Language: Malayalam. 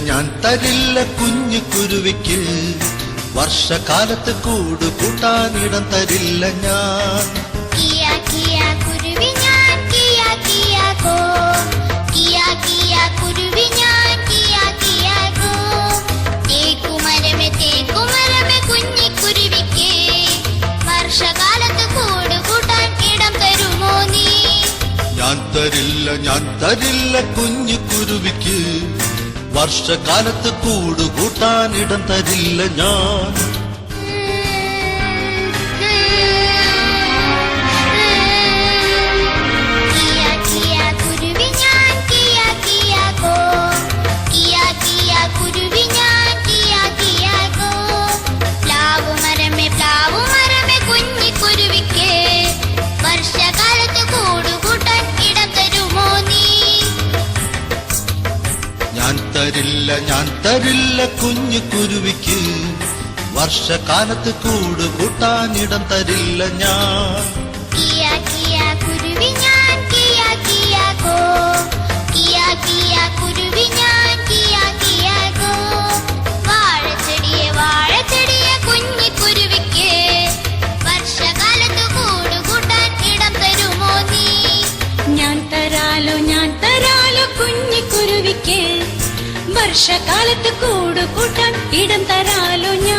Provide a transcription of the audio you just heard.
ഞാൻ തരില്ല കുഞ്ഞു കുരുവിക്ക്, വർഷകാലത്ത് കൂട് കൂട്ടാനിടം തരില്ല ഞാൻ. കിയാ കിയാ കുരുവി ഞാൻ കിയാ കിയാ കോ, കിയാ കിയാ കുരുവി ഞാൻ കിയാ കിയാ കോ. തേക്കുമരമേ കുഞ്ഞിക്കുരുവിക്ക്, വർഷകാലത്ത് കൂട് കൂട്ടാൻ ഇടം തരുമോ നീ? ഞാൻ തരില്ല കുഞ്ഞു കുരുവിക്ക്, വർഷകാലത്ത് കൂട് കൂട്ടാനിടം തരില്ല ഞാൻ. കിയാ കിയാ കുരുവി ഞാൻ കിയാ കിയാ കോ, കിയാ കിയാ കുരുവി ഞാൻ കിയാ കിയാ കോ. പ്ലാവുമരമേ കുഞ്ഞിക്കുരുവിക്ക്, വർഷകാലത്ത് കൂട് കൂട്ടാൻ ഇടം തരുമോ നീ? ഞാൻ തരില്ല കുഞ്ഞു കുരുവിക്ക്, വർഷകാലത്ത് കൂട് കൂട്ടാനിടം തരില്ല ഞാൻ. കിയാ കിയാ കുരുവി ഞാൻ കിയാ കിയാ കോ, കിയാ കിയാ കുരുവി ഞാൻ കിയാ കിയാ കോ. വാഴച്ചെടിയെ കുഞ്ഞിക്കുരുവിക്ക്, വർഷകാലത്ത് കൂട് കൂട്ടാൻ ഇടം തരുമോ നീ? ഞാൻ തരാലോ കുഞ്ഞിക്കുരുവിക്ക്, വർഷകാലത്ത് കൂട് കൂട്ടാൻ ഇടം തരാലോ ഞാൻ.